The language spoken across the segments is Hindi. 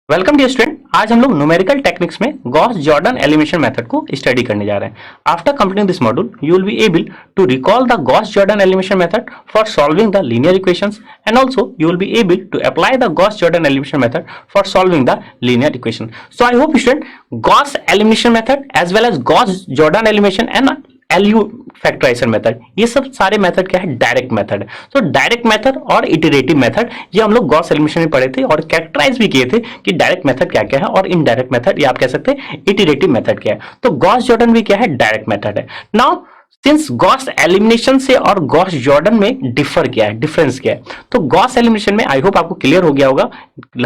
Welcome dear student. आज हम लोग न्यूमेरिकल टेक्निक्स में गॉस जॉर्डन एलिमिनेशन मेथड को स्टडी करने जा रहे हैं। After completing this module you will be able to recall the Gauss Jordan elimination method for solving the linear equations and also you will be able to apply the Gauss-Jordan elimination method for solving the linear equation. So I hope student Gauss elimination method as well as Gauss-Jordan elimination and LU factorization method, ये सब सारे मेथड क्या है? डायरेक्ट मेथड है। तो डायरेक्ट मेथड और इटरेटिव मेथड ये हम लोग गॉस एलिमिनेशन में पढ़े थे और कैरेक्टराइज भी किए थे कि डायरेक्ट मेथड क्या क्या है और इनडायरेक्ट मेथड या आप कह सकते हैं इटरेटिव मेथड क्या है। तो गॉस जॉर्डन भी क्या है? डायरेक्ट मेथड है। नाउ सिंस गॉस एलिमिनेशन से और गॉस जॉर्डन में डिफर क्या है, डिफरेंस क्या है? तो गॉस एलिमिनेशन में आई होप आपको क्लियर हो गया होगा,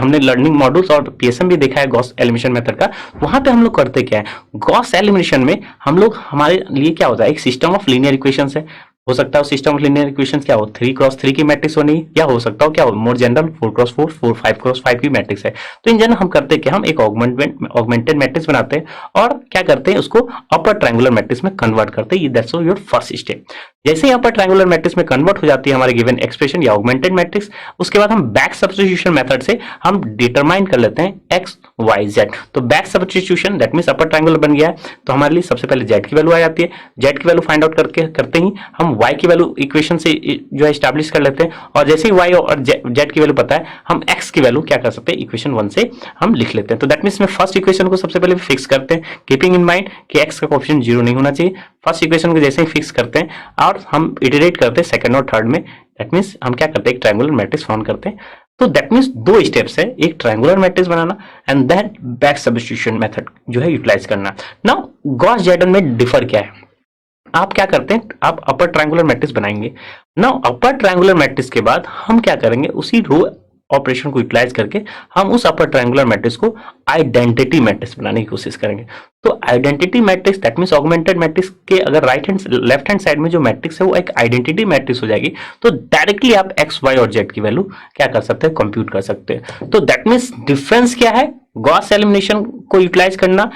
हमने लर्निंग मॉड्यूल्स और पीएसएम भी देखा है गॉस एलिमिनेशन मेथड का। वहां पे हम लोग करते क्या है? गॉस एलिमिनेशन में हम लोग हमारे लिए क्या होता है? एक सिस्टम ऑफ लीनियर इक्वेशंस है। हो सकता है सिस्टम ऑफ लीनियर इक्वेशंस क्या हो? 3x3 की मैट्रिक्स होनी, या हो सकता हो क्या हो? मोर जनरल 4x4 5x5 की मैट्रिक्स है। तो इन जनरल हम करते क्या? हम एक ऑगमेंटेड मैट्रिक्स बनाते हैं और क्या करते हैं? उसको अपर ट्रायंगुलर मैट्रिक्स में कन्वर्ट करते हैं। That's your first step. जैसे ही अपर ट्रायंगुलर मैट्रिक्स में कन्वर्ट हो जाती है हमारे गिवन एक्सप्रेशन या ऑगमेंटेड मैट्रिक्स, उसके बाद हम बैक सब्स्टिट्यूशन मेथड से हम डिटरमाइन कर लेते हैं एक्स वाई जेड। तो back substitution that means upper triangular बन गया है, तो हमारे लिए सबसे पहले जेड की वैल्यू आ जाती है। जेड की वैल्यू फाइंड आउट करते ही हम वाई की वैल्यू इक्वेशन से जो है स्टैब्लिश कर लेते हैं, और जैसे ही वाई और जेड की वैल्यू पता है हम एक्स की वैल्यू क्या कर सकते हैं? इक्वेशन 1 से हम लिख लेते हैं। तो दैट मींस में फर्स्ट इक्वेशन को सबसे पहले फिक्स करते हैं, कीपिंग इन माइंड कि एक्स का कोएफिशिएंट 0 नहीं होना चाहिए। फर्स्ट इक्वेशन को जैसे ही फिक्स करते हैं और हम इटरेट करते हैं सेकंड और थर्ड में, दैट मींस हम क्या करते हैं? एक ट्रायंगुलर मैट्रिक्स फॉर्म करते हैं। तो दैट मींस दो स्टेप्स है, एक ट्रायंगुलर मैट्रिक्स बनाना and then back substitution method जो है यूटिलाइज करना। नाउ गॉस जॉर्डन में डिफर क्या है? आप क्या करते हैं? आप अपर ट्रायंगुलर मैट्रिक्स बनाएंगे। नाउ अपर ट्रायंगुलर मैट्रिक्स के बाद हम क्या करेंगे? उसी रो ऑपरेशन को यूटिलाइज करके हम उस अपर ट्रायंगुलर मैट्रिक्स को आइडेंटिटी मैट्रिक्स बनाने की कोशिश करेंगे। तो identity matrix that means augmented matrix के अगर लेफ्ट हैंड साइड में जो मैट्रिक्स है वो एक आइडेंटिटी मैट्रिक्स हो जाएगी, तो डायरेक्टली आप एक्स वाई और जेड की वैल्यू क्या कर सकते हैं? कंप्यूट कर सकते हैं। तो दैट मींस डिफरेंस क्या है? गॉस एलिमिनेशन को यूटिलाइज करना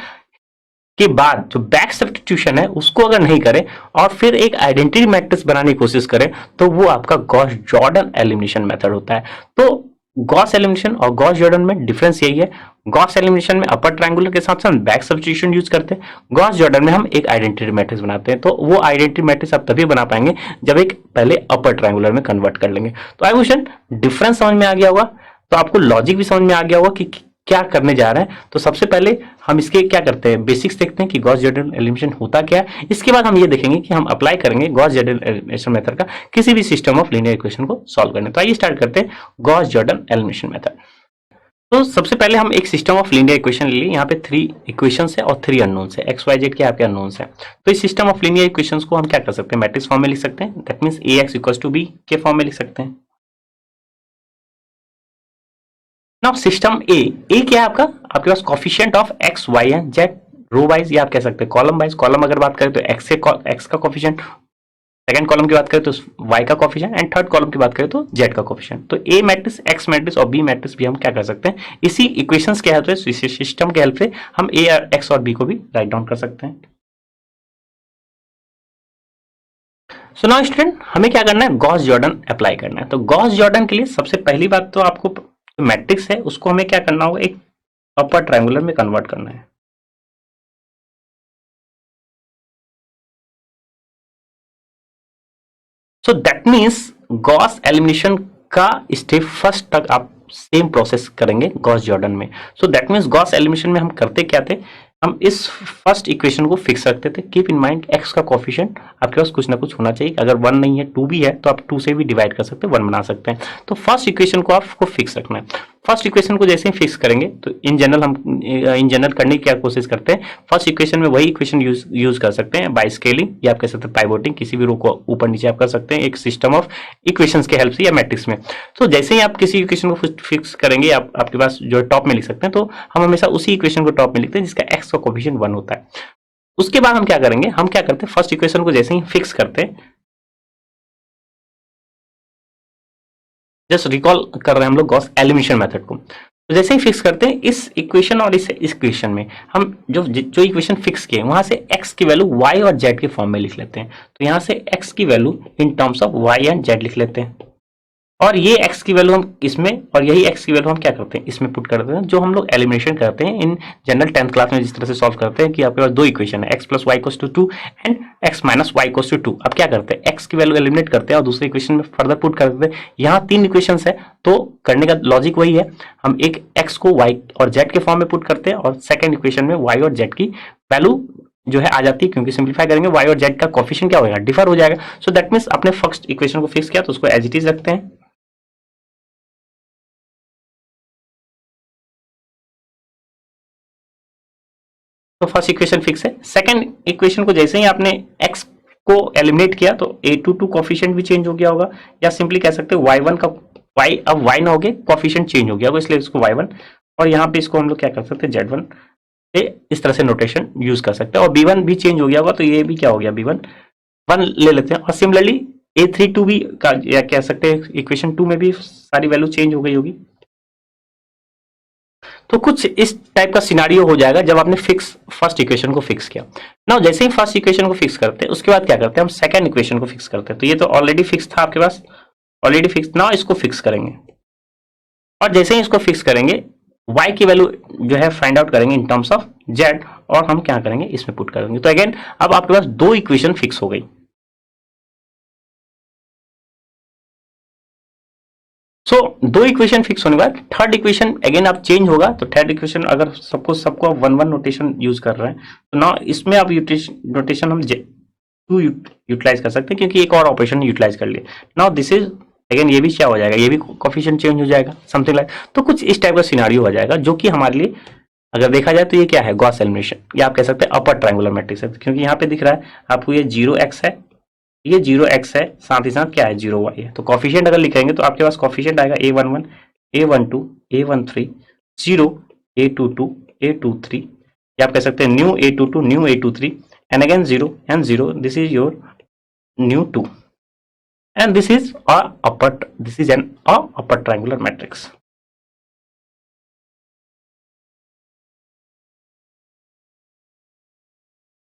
के बाद जो बैक सब्स्टिट्यूशन है उसको अगर नहीं करें और फिर एक आइडेंटिटी मैट्रिक्स बनाने की कोशिश करें, तो वो आपका गॉस जॉर्डन एलिमिनेशन मेथड होता है। तो गॉस एलिमिनेशन और गॉस जॉर्डन में डिफरेंस यही है। गॉस एलिमिनेशन में अपर ट्रायंगुलर के साथ साथ बैक सब्स्टिट्यूशन यूज करते हैं, गॉस जॉर्डन में हम एक आइडेंटिटी मैट्रिक्स बनाते हैं। तो वो आइडेंटिटी मैट्रिक्स आप तभी बना पाएंगे जब एक पहले अपर ट्रायंगुलर में कन्वर्ट कर लेंगे। तो आई क्वेश्चन डिफरेंस समझ में आ गया होगा, तो आपको लॉजिक भी समझ में आ गया होगा कि क्या करने जा रहे हैं। तो सबसे पहले हम इसके क्या करते हैं? बेसिक्स देखते हैं कि गॉस जॉर्डन एलिमिनेशन होता क्या है। इसके बाद हम ये देखेंगे कि हम अप्लाई करेंगे गॉस जॉर्डन एलिमिनेशन मेथड का किसी भी सिस्टम ऑफ लीनियर इक्वेशन को सॉल्व करने। तो आइए स्टार्ट करते हैं गॉस जॉर्डन एलिमिनेशन मेथड। तो सबसे पहले हम एक सिस्टम ऑफ लीनियर इक्वेशन ले लिए। यहाँ पे 3 इक्वेशंस है और 3 अननोन्स है, एक्स वाई जेड के आपके अननोन्स है। तो इस सिस्टम ऑफ लीनियर इक्वेशंस को हम क्या कर सकते हैं? मैट्रिक्स फॉर्म में लिख सकते हैं। That means ax equals to b के फॉर्म में लिख सकते हैं। नाउ सिस्टम ए क्या है आपका? आपके पास coefficient of x y and z, row wise या आप कह सकते हैं कॉलम वाइज। कॉलम अगर बात करें तो एक्स का कोफिशिएंट, सेकंड कॉलम की बात करें तो वाई का कोफिशिएंट एंड थर्ड कॉलम की बात करें तो जेड का कोफिशिएंट। तो ए मैट्रिक्स, एक्स मैट्रिक्स और बी मैट्रिक्स भी हम क्या कर सकते हैं? इसी इक्वेशंस के हेल्प से, सिस्टम के हेल्प से हम ए, एक्स और बी को भी राइट डाउन कर सकते हैं। सो नाउ स्टूडेंट हमें क्या करना है? गॉस जॉर्डन अप्लाई करना है। तो गॉस जॉर्डन के लिए सबसे पहली बात तो आपको मैट्रिक्स है उसको हमें क्या करना होगा? एक अपर ट्रायंगुलर में कन्वर्ट करना है। So that means Gauss elimination का स्टेप फर्स्ट तक आप सेम प्रोसेस करेंगे गॉस जॉर्डन में। So that means Gauss elimination में हम करते क्या थे? हम इस फर्स्ट इक्वेशन को फिक्स रखते थे। कीप इन माइंड एक्स का कोफिशिएंट आपके पास कुछ ना कुछ होना चाहिए। अगर 1 नहीं है 2 भी है तो आप 2 से भी डिवाइड कर सकते हैं, 1 बना सकते हैं। तो फर्स्ट इक्वेशन को आपको फिक्स रखना है। फर्स्ट इक्वेशन को जैसे ही फिक्स करेंगे तो इन जनरल करने की क्या कोशिश करते हैं? फर्स्ट इक्वेशन में वही इक्वेशन यूज कर सकते हैं बाय स्केलिंग या आप कह सकते हैं पाइवोटिंग, किसी भी रो को ऊपर नीचे आप कर सकते हैं एक सिस्टम ऑफ इक्वेशंस के हेल्प से या मैट्रिक्स में। तो जैसे ही आप किसी इक्वेशन को फिक्स करेंगे आपके पास जो टॉप में लिख सकते हैं, तो हम हमेशा उसी इक्वेशन को टॉप में लिखते हैं जिसका एक्स का कोफिशिएंट 1 होता है। उसके बाद हम क्या करेंगे? हम क्या करते हैं? फर्स्ट इक्वेशन को जैसे ही फिक्स करते हैं, जस्ट रिकॉल कर रहे हैं हम लोग गॉस एलिमिनेशन मेथड को। तो जैसे ही फिक्स करते हैं इस इक्वेशन और इस इक्वेशन में हम जो इक्वेशन फिक्स किए वहां से x की वैल्यू y और z के फॉर्म में लिख लेते हैं। तो यहां से x की value in terms of y and z लिख लेते हैं। और ये x की वैल्यू हम इसमें और यही x की वैल्यू हम क्या करते हैं इसमें पुट कर देते हैं, जो हम लोग एलिमिनेशन करते हैं इन जनरल 10th क्लास में जिस तरह से सॉल्व करते हैं कि आपके पास दो इक्वेशन है x plus y equals to 2 and x minus y equals to 2। अब क्या करते हैं x की वैल्यू एलिमिनेट करते हैं और दूसरे इक्वेशन में फर्दर पुट कर देते हैं। यहाँ तीन इक्वेशन है तो करने का लॉजिक वही है, हम एक x को y और z के फॉर्म में पुट करते हैं और सेकेंड इक्वेशन में y और z की वैल्यू जो है आ जाती है, क्योंकि सिंपलीफाई करेंगे y और z का कोफिशिएंट क्या होगा डिफर हो जाएगा। सो दैट मींस आपने फर्स्ट इक्वेशन को फिक्स किया तो उसको एज इट इज रखते हैं। तो फर्स्ट इक्वेशन फिक्स है। सेकंड इक्वेशन को जैसे ही आपने x को एलिमिनेट किया तो a22 कोफिशिएंट भी चेंज हो गया होगा, या सिंपली कह सकते हैं y1 का y अब y ना हो गया कोफिशिएंट चेंज हो गया होगा, इसलिए इसको y1 और यहाँ पे इसको हम लोग क्या कर सकते हैं z1 से इस तरह से नोटेशन यूज कर सकते हैं। और b1 भी चेंज हो गया होगा तो ये भी क्या हो गया b1 1 ले लेते हैं। और सिमिलरली a32 भी का या कह सकते हैं इक्वेशन 2 में भी सारी वैल्यू चेंज हो गई होगी। तो कुछ इस टाइप का सिनारियो हो जाएगा जब आपने फिक्स फर्स्ट इक्वेशन को फिक्स किया। नाउ जैसे ही फर्स्ट इक्वेशन को फिक्स करते हैं उसके बाद क्या करते हैं हम सेकंड इक्वेशन को फिक्स करते हैं। तो ये तो ऑलरेडी फिक्स था आपके पास, ऑलरेडी फिक्स, नाउ इसको फिक्स करेंगे और जैसे ही इसको फिक्स करेंगे y की वैल्यू जो है फाइंड आउट करेंगे इन टर्म्स ऑफ z और हम क्या करेंगे इसमें पुट करेंगे। तो अगेन अब आपके पास दो इक्वेशन फिक्स हो गई। सो दो इक्वेशन फिक्स होने के बाद थर्ड इक्वेशन अगेन आप चेंज होगा। तो थर्ड इक्वेशन अगर सबको आप 1 1 नोटेशन यूज कर रहे हैं तो ना इसमें आप नोटेशन हम टू यूटिलाइज कर सकते हैं, क्योंकि एक और ऑपरेशन यूटिलाइज कर लिए। नाउ दिस इज अगेन ये भी क्या हो जाएगा, ये भी कोफिशिएंट चेंज हो जाएगा समथिंग लाइक। तो कुछ इस टाइप का सिनारियो हो जाएगा जो कि हमारे लिए अगर देखा जाए तो ये क्या है गॉस एलिमिनेशन, या आप कह सकते हैं अपर ट्रायंगुलर मैट्रिक्स है, क्योंकि यहाँ पे दिख रहा है आपको ये 0x है, ये 0x है, साथ ही साथ क्या है 0y है। तो कॉफिशिएंट अगर लिखेंगे तो आपके पास कॉफिशिएंट आएगा a11 a12 a13 0 a22 a23, या आप कह सकते हैं new a22 new a23 and again 0 and 0, this is your new 2 and this is an upper triangular matrix।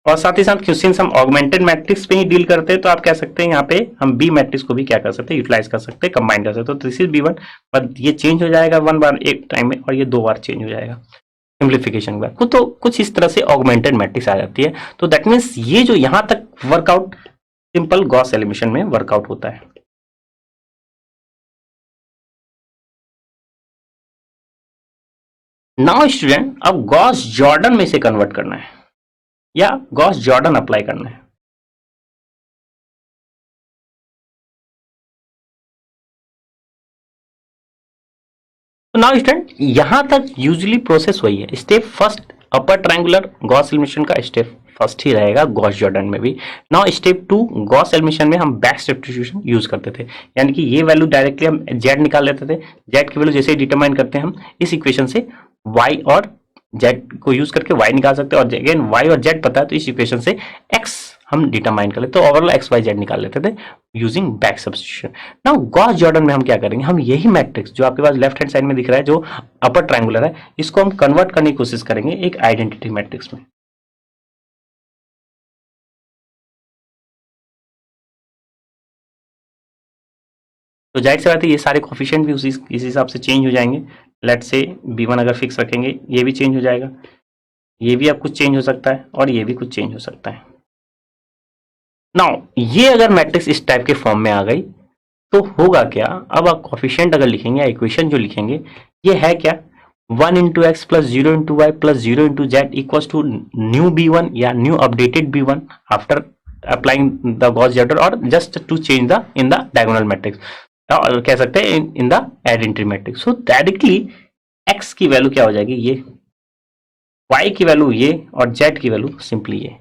और साथ ही साथ सिंस हम ऑगमेंटेड मैट्रिक्स पे ही डील करते हैं तो आप कह सकते हैं यहाँ पे हम बी मैट्रिक्स को भी क्या कर सकते हैं यूटिलाइज कर सकते हैं, कंबाइन कर सकते हैं। तो दिस इज b1 पर ये चेंज हो जाएगा 1 बार एक टाइम में और ये 2 बार चेंज हो जाएगा सिंप्लीफिकेशन के बाद। तो कुछ इस तरह से ऑगमेंटेड मैट्रिक्स आ जाती है। तो दैट मीन्स ये जो यहाँ तक वर्कआउट सिंपल गॉस एलिमिनेशन में वर्कआउट होता है। नाउ स्टूडेंट अब गॉस जॉर्डन में से कन्वर्ट करना है या गॉस जॉर्डन अप्लाई करना है। तो नाउ स्टूडेंट यहां तक यूजुअली प्रोसेस वही है। Step first upper triangular Gauss elimination का स्टेप फर्स्ट ही रहेगा गॉस जॉर्डन में भी। नाउ स्टेप 2 गॉस एलिमिनेशन में हम बैक सब्स्टिट्यूशन यूज करते थे, यानी कि ये वैल्यू डायरेक्टली हम z निकाल लेते थे। z की वैल्यू जैसे ही डिटरमाइन करते हैं हम इस इक्वेशन से y और z को यूज करके y निकाल सकते हैं, और अगेन y और z पता है तो इस इक्वेशन से x हम डिटरमाइन कर लेते, तो ओवरऑल x y z निकाल लेते थे using back substitution. Now Gauss Jordan में हम क्या करेंगे, हम यही मैट्रिक्स जो आपके पास लेफ्ट हैंड साइड में दिख रहा है जो अपर ट्रायंगुलर है, इसको हम कन्वर्ट करने की कोशिश करेंगे एक आइडेंटिटी मैट्रिक्स में। तो जाहिर सी बात है ये सारे कोफिशिएंट भी उसी इस हिसाब से चेंज हो जाएंगे। लेट से b1 अगर फिक्स रखेंगे ये भी चेंज हो जाएगा, ये भी अब कुछ चेंज हो सकता है और ये भी कुछ चेंज हो सकता है। नाउ ये अगर मैट्रिक्स इस टाइप के फॉर्म में आ गई तो होगा क्या, अब आप कोफिशिएंट अगर लिखेंगे या इक्वेशन जो लिखेंगे ये है क्या 1 into x plus 0 into y plus 0 into z equals to new b1 या new updated b1 after applying the Gauss Jordan और just to change the in the diagonal matrix, और कह सकते हैं in the identity matrix. So directly x की वैल्यू क्या हो जाएगी ये, y की वैल्यू ये और z की वैल्यू सिंपली ये।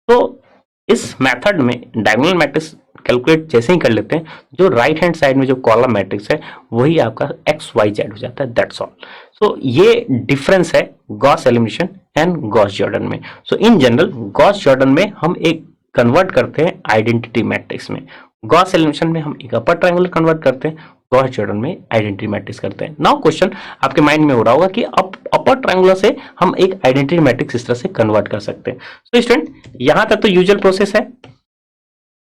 तो इस मेथड में डायगोनल मैट्रिक्स कैलकुलेट जैसे ही कर लेते हैं, जो राइट हैंड साइड में जो कॉलम मैट्रिक्स है वही आपका एक्स वाई जेड हो जाता है, दैट्स ऑल। सो ये डिफरेंस है Gauss elimination and Gauss Jordan में। सो इन जनरल गॉस जॉर्डन में हम एक कन्वर्ट करते हैं आइडेंटिटी मैट्रिक्स में, गॉस एलिमिनेशन में हम एक अपर ट्रायंगुलर कन्वर्ट करते हैं, गॉस जॉर्डन में आइडेंटिटी मैट्रिक्स करते हैं। नाउ क्वेश्चन आपके माइंड में हो रहा होगा कि अपर ट्रायंगुलर से हम एक आइडेंटिटी मैट्रिक्स इस तरह से कन्वर्ट कर सकते हैं। सो स्टूडेंट यहां तक तो यूजुअल प्रोसेस है।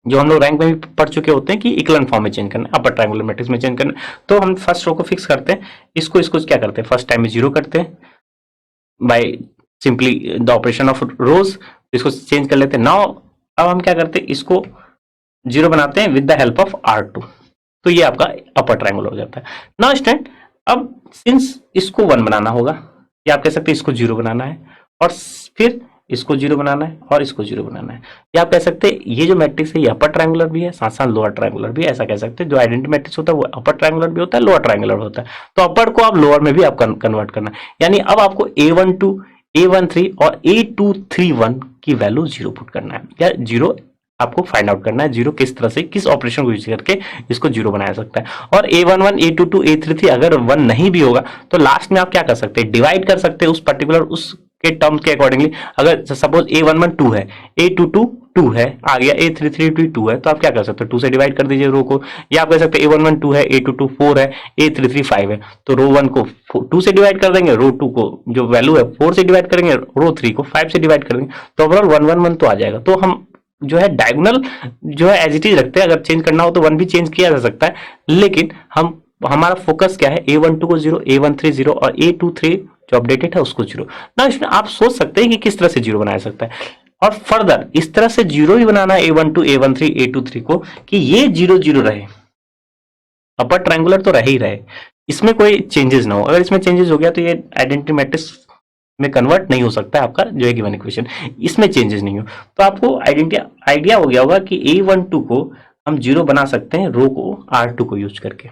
जो हम लोग रैंक में भी पढ़ चुके होते हैं कि इक्वलेंट फॉर्म में चेंज करना है, अपर ट्रायंगुलर मैट्रिक्स में चेंज करना है। तो हम फर्स्ट रो को फिक्स करते हैं, इसको इसको क्या करते हैं, फर्स्ट टाइम में 0 करते हैं by simply the operation of रोज, इसको चेंज कर लेते हैं। नाउ अब हम क्या करते हैं, इसको 0 बनाते हैं with the help of R2, तो ये आपका अपर ट्रायंगुलर हो जाता है। नाउ स्टूडेंट, अब सिंस इसको 1 बनाना होगा, या आप कह सकते हैं इसको 0 बनाना है, और फिर इसको 0 बनाना है और इसको 0 बनाना है, या आप कह सकते हैं ये जो मैट्रिक्स है ये अपर ट्रायंगुलर भी है, साथ साथ लोअर ट्रायंगुलर भी है, ऐसा कह सकते हैं। जो आइडेंटिटी मैट्रिक्स होता है वो अपर ट्रायंगुलर भी होता है, लोअर ट्रायंगुलर होता है, तो अपर को आप लोअर में भी आप कन्वर्ट करना है। यानी अब आपको A12, A13 और A231 की वैल्यू 0 पुट करना है, या 0 आपको फाइंड आउट करना है। 0 किस तरह से, किस ऑपरेशन को यूज करके इसको 0 बनाया सकता है। और A11, A22, A33 अगर 1 नहीं भी होगा तो लास्ट में आप क्या कर सकते हैं, डिवाइड कर सकते हैं उस पर्टिकुलर उस के टर्म के अकॉर्डिंगली। अगर सपोज A11 2 है, A22 2 है, आ गया A33 2 है, तो आप क्या कर सकते हो, 2 से डिवाइड कर दीजिए रो को। या आप कह सकते हैं A11 2 है, A22 4 है, A33 5 है, तो रो 1 को 2 से डिवाइड कर देंगे, रो 2 को जो वैल्यू है 4 से डिवाइड करेंगे, रो 3 को 5 से डिवाइड कर देंगे, तो ओवरऑल 1 1 1 तो आ जाएगा। तो हम जो है डायगोनल जो है एज इट इज रखते हैं, अगर चेंज करना हो तो 1 भी चेंज किया जा सकता है, लेकिन हमारा फोकस क्या है, A12 को 0, A13 0 और A23 जो अपडेटेड है उसको 0। ना इसमें आप सोच सकते हैं कि किस तरह से 0 बनाया सकता है, और फर्दर इस तरह से 0 ही बनाना है A12, A13, A23 को, कि ये 0 0 रहे, अपर ट्रायंगुलर तो रह ही रहे, इसमें कोई चेंजेस ना हो। अगर इसमें चेंजेस हो गया तो ये आइडेंटिटी मैट्रिक्स में कन्वर्ट नहीं हो सकता है आपका जो है गिवन इक्वेशन, इसमें चेंजेस नहीं हो। तो आपको आइडिया हो गया होगा कि A12 को हम 0 बना सकते हैं रो को R2 को यूज करके,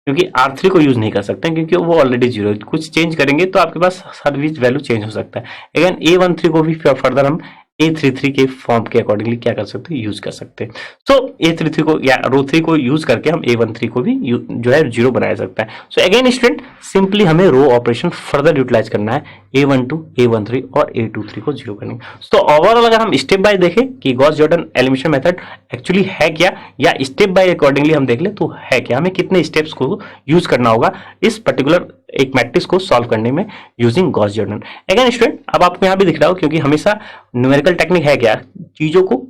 क्योंकि R3 को यूज नहीं कर सकते हैं क्योंकि वो ऑलरेडी 0 है। कुछ चेंज करेंगे तो आपके पास हर बीच वैल्यू चेंज हो सकता है। अगेन A13 को भी फर्दर हम A33 के फॉर्म के अकॉर्डिंगली क्या कर सकते हैं, यूज कर सकते हैं। सो A33 को या रो 3 को यूज करके हम A13 को भी जो है 0 बनाया सकता है। सो अगेन स्टूडेंट, सिंपली हमें रो ऑपरेशन फर्दर यूटिलाइज करना है, A12, A13 और A23 को 0 करने। तो ओवरऑल अगर हम स्टेप बाय देखें कि Gauss Jordan elimination method actually है क्या, या स्टेप बाय अकॉर्डिंगली हम देख ले तो है क्या, हमें कितने स्टेप्स को यूज करना होगा इस पर्टिकुलर एक मैट्रिक्स को सॉल्व करने में using Gauss Jordan. Again student, अब आपको यहाँ भी दिख रहा हो, क्योंकि हमेशा न्यूमेरिकल टेक्निक है क्या, चीजों को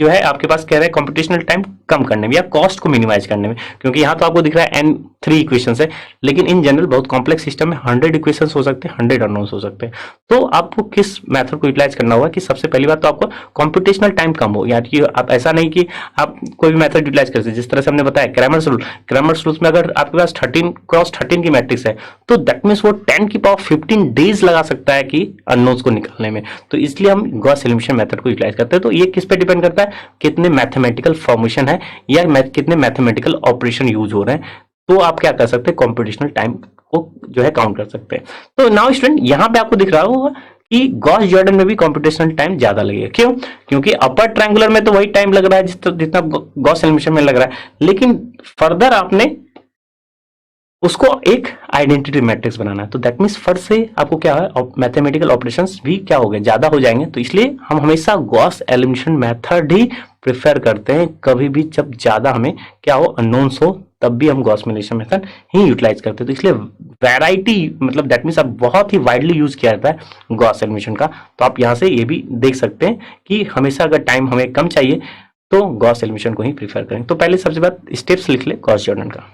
जो है आपके पास कह रहे हैं कंप्यूटेशनल टाइम कम करने में या कॉस्ट को मिनिमाइज करने में, क्योंकि यहाँ तो आपको दिख रहा है N3 इक्वेशंस है, लेकिन इन जनरल बहुत कॉम्प्लेक्स सिस्टम में 100 इक्वेशंस हो सकते हैं, 100 अननोन्स हो सकते हैं। तो आपको किस मेथड को यूटिलाइज करना होगा कि सबसे पहली बात तो आपको कंप्यूटेशनल टाइम कम हो, यानी कि आप ऐसा नहीं कि आप कोई भी मेथड यूटिलाइज कर सकते, जिस तरह से हमने बताया क्रैमर्स रूल में अगर आपके पास 13x13 की मैट्रिक्स है तो दैट मीन्स वो 10⁻15 डेज लगा सकता है कि अननोन्स को निकालने में। तो इसलिए हम गॉस एलिमिनेशन मेथड को यूटिलाइज करते हैं। तो ये किस पे डिपेंड करता है, कितने मैथमेटिकल फॉर्मेशन है या कितने मैथमेटिकल ऑपरेशन यूज हो रहे हैं, तो आप क्या कर सकते हैं, कंप्यूटेशनल टाइम को जो है काउंट कर सकते हैं। तो नाउ स्टूडेंट, यहां पे आपको दिख रहा होगा कि गॉस जॉर्डन में भी कंप्यूटेशनल टाइम ज्यादा लगेगा। क्यों? क्योंकि अपर ट्रायंगुलर में तो वही टाइम लग रहा है जितना गॉस एलिमिनेशन में लग रहा है, लेकिन फर्दर आपने उसको एक आइडेंटिटी मैट्रिक्स बनाना है, तो दैट मीन्स फर्स्ट से आपको क्या है, मैथमेटिकल ऑपरेशंस भी क्या हो गए, ज्यादा हो जाएंगे। तो इसलिए हम हमेशा गॉस एलिमिनेशन मेथड ही प्रेफर करते हैं, कभी भी जब ज्यादा हमें क्या हो, अननोन्स हो, तब भी हम गॉस एलिमिनेशन मेथड ही यूटिलाइज करते हैं। तो इसलिए वैरायटी मतलब दैट मीन्स अब बहुत ही वाइडली यूज किया जाता है गॉस एलिमिनेशन का। तो आप यहाँ से ये भी देख सकते हैं कि हमेशा अगर टाइम हमें कम चाहिए तो गॉस एलिमिनेशन को ही प्रीफर करें। तो पहले सबसे बात स्टेप्स लिख ले गॉस जॉर्डन का।